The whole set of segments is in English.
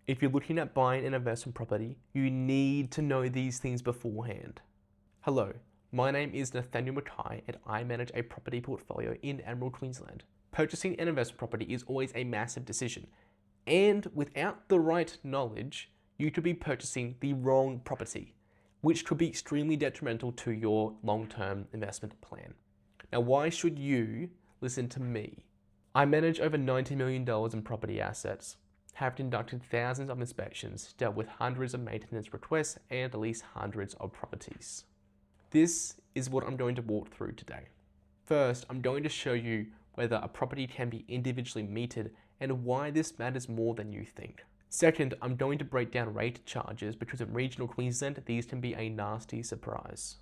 If you're looking at buying an investment property, you need to know these things beforehand. Hello, my name is Nathaniel Mackay and I manage a property portfolio in Emerald, Queensland. Purchasing an investment property is always a massive decision, and without the right knowledge, you could be purchasing the wrong property, which could be extremely detrimental to your long-term investment plan. Now, why should you listen to me? I manage over $90 million in property assets, have conducted thousands of inspections, dealt with hundreds of maintenance requests, and at least hundreds of properties. This is what I'm going to walk through today. First, I'm going to show you whether a property can be individually metered and why this matters more than you think. Second, I'm going to break down rate charges because in regional Queensland, these can be a nasty surprise.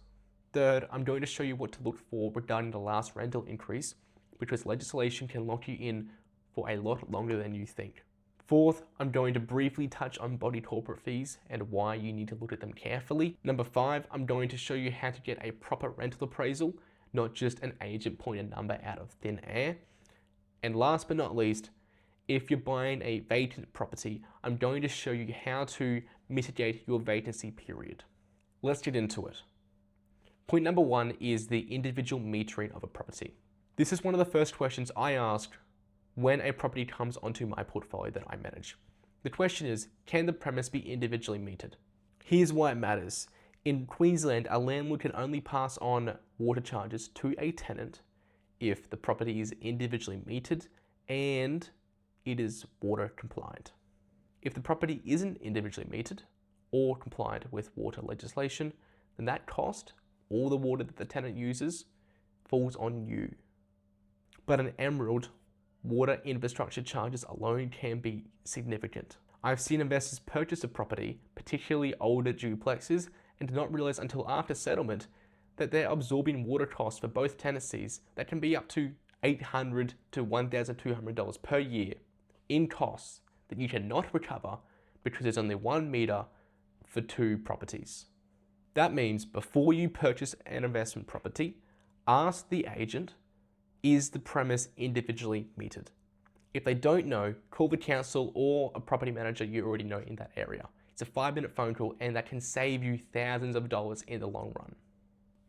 Third, I'm going to show you what to look for regarding the last rental increase, because legislation can lock you in for a lot longer than you think. Fourth, I'm going to briefly touch on body corporate fees and why you need to look at them carefully. Number 5, I'm going to show you how to get a proper rental appraisal, not just an agent pointed number out of thin air. And last but not least, if you're buying a vacant property, I'm going to show you how to mitigate your vacancy period. Let's get into it. Point number 1 is the individual metering of a property. This is one of the first questions I ask when a property comes onto my portfolio that I manage. The question is, can the premise be individually metered? Here's why it matters. In Queensland, a landlord can only pass on water charges to a tenant if the property is individually metered and it is water compliant. If the property isn't individually metered or compliant with water legislation, then that cost, all the water that the tenant uses, falls on you. But in Emerald, water infrastructure charges alone can be significant. I've seen investors purchase a property, particularly older duplexes, and do not realize until after settlement that they're absorbing water costs for both tenancies that can be up to $800 to $1,200 per year in costs that you cannot recover because there's only 1 meter for 2 properties. That means before you purchase an investment property, ask the agent, is the premise individually metered? If they don't know, call the council or a property manager you already know in that area. It's a 5-minute phone call and that can save you thousands of dollars in the long run.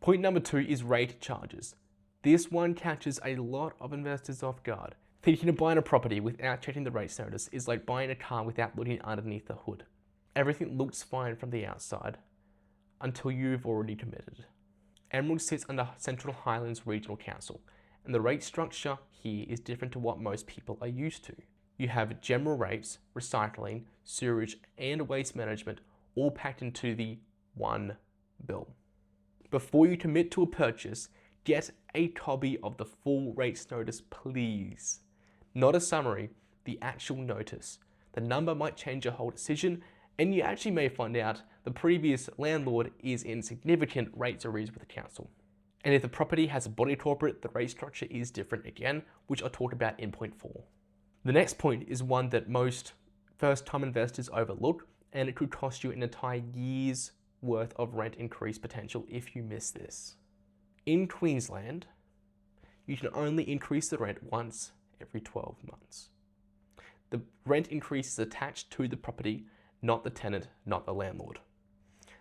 Point number 2 is rate charges. This one catches a lot of investors off guard. Thinking of buying a property without checking the rates notice is like buying a car without looking underneath the hood. Everything looks fine from the outside until you've already committed. Emerald sits under Central Highlands Regional Council, and the rate structure here is different to what most people are used to. You have general rates, recycling, sewage, and waste management all packed into the one bill. Before you commit to a purchase, get a copy of the full rates notice, please. Not a summary, the actual notice. The number might change your whole decision, and you actually may find out the previous landlord is in significant rates arrears with the council. And if the property has a body corporate, the rate structure is different again, which I'll talk about in point 4. The next point is one that most first-time investors overlook, and it could cost you an entire year's worth of rent increase potential if you miss this. In Queensland, you can only increase the rent once every 12 months. The rent increase is attached to the property, not the tenant, not the landlord.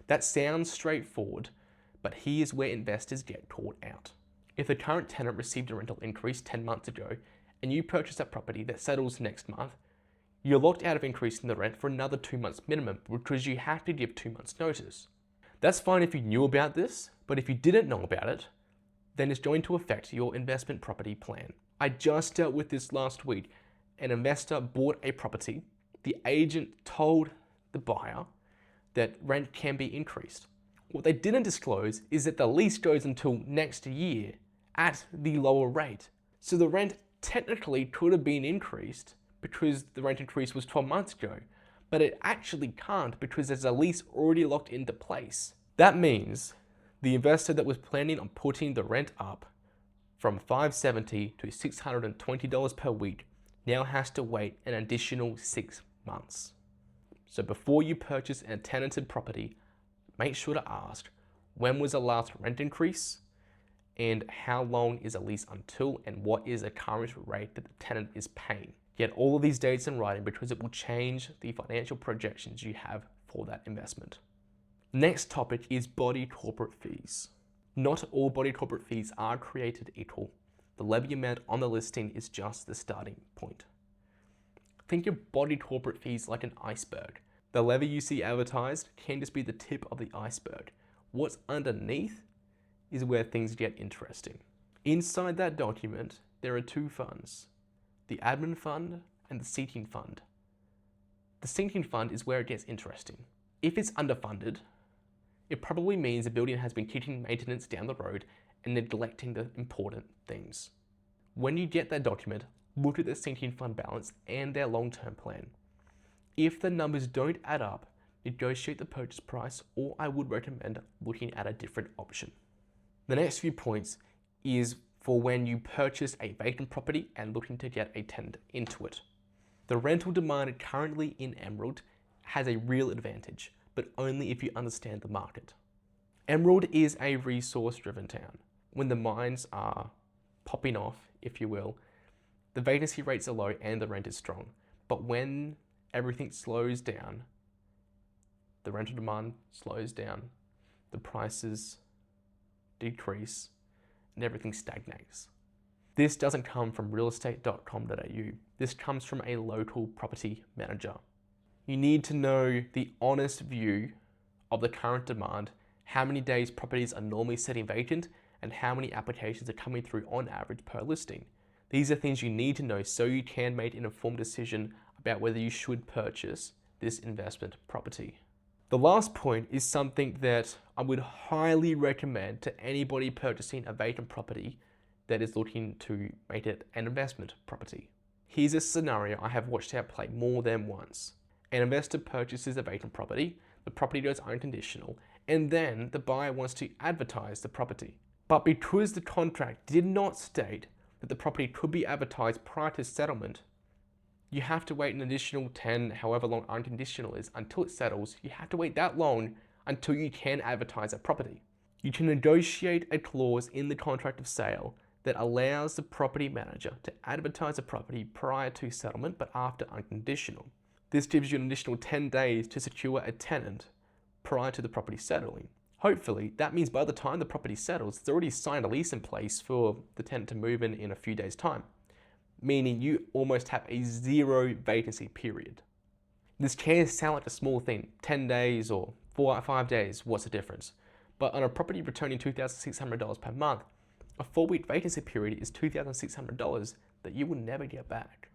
That sounds straightforward, but here's where investors get caught out. If the current tenant received a rental increase 10 months ago, and you purchase a property that settles next month, you're locked out of increasing the rent for another 2 months minimum because you have to give 2 months notice. That's fine if you knew about this, but if you didn't know about it, then it's going to affect your investment property plan. I just dealt with this last week. An investor bought a property. The agent told the buyer that rent can be increased. What they didn't disclose is that the lease goes until next year at the lower rate. So the rent technically could have been increased because the rent increase was 12 months ago, but it actually can't because there's a lease already locked into place. That means the investor that was planning on putting the rent up from $570 to $620 per week now has to wait an additional 6 months. So before you purchase a tenanted property, make sure to ask, when was the last rent increase? And how long is a lease until, and what is the current rate that the tenant is paying? Get all of these dates in writing because it will change the financial projections you have for that investment. Next topic is body corporate fees. Not all body corporate fees are created equal. The levy amount on the listing is just the starting point. Think of body corporate fees like an iceberg. The levy you see advertised can just be the tip of the iceberg. What's underneath is where things get interesting. Inside that document, there are two funds, the admin fund and the seating fund. The seating fund is where it gets interesting. If it's underfunded, it probably means the building has been kicking maintenance down the road and neglecting the important things. When you get that document, look at the sinking fund balance and their long-term plan. If the numbers don't add up, negotiate the purchase price, or I would recommend looking at a different option. The next few points is for when you purchase a vacant property and looking to get a tenant into it. The rental demand currently in Emerald has a real advantage, but only if you understand the market. Emerald is a resource-driven town. When the mines are popping off, if you will, the vacancy rates are low and the rent is strong. But when everything slows down, the rental demand slows down, the prices decrease, and everything stagnates. This doesn't come from realestate.com.au. This comes from a local property manager. You need to know the honest view of the current demand, how many days properties are normally sitting vacant, and how many applications are coming through on average per listing. These are things you need to know so you can make an informed decision about whether you should purchase this investment property. The last point is something that I would highly recommend to anybody purchasing a vacant property that is looking to make it an investment property. Here's a scenario I have watched out play more than once. An investor purchases a vacant property, the property goes unconditional, and then the buyer wants to advertise the property. But because the contract did not state that the property could be advertised prior to settlement, you have to wait an additional 10, however long unconditional is, until it settles. You have to wait that long until you can advertise that property. You can negotiate a clause in the contract of sale that allows the property manager to advertise a property prior to settlement but after unconditional. This gives you an additional 10 days to secure a tenant prior to the property settling. Hopefully, that means by the time the property settles, it's already signed a lease in place for the tenant to move in a few days' time, meaning you almost have a zero vacancy period. This can sound like a small thing, 10 days or 4 or 5 days, what's the difference? But on a property returning $2,600 per month, a 4-week vacancy period is $2,600 that you will never get back.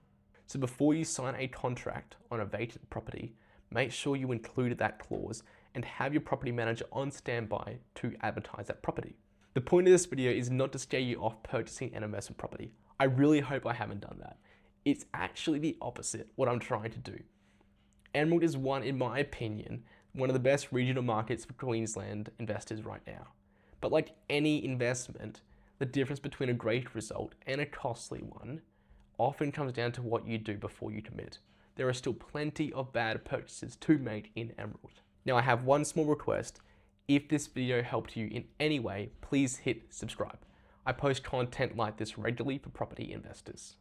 So before you sign a contract on a vacant property, make sure you include that clause and have your property manager on standby to advertise that property. The point of this video is not to scare you off purchasing an investment property. I really hope I haven't done that. It's actually the opposite, what I'm trying to do. Emerald is in my opinion, one of the best regional markets for Queensland investors right now. But like any investment, the difference between a great result and a costly one often comes down to what you do before you commit. There are still plenty of bad purchases to make in Emerald. Now I have one small request. If this video helped you in any way, please hit subscribe. I post content like this regularly for property investors.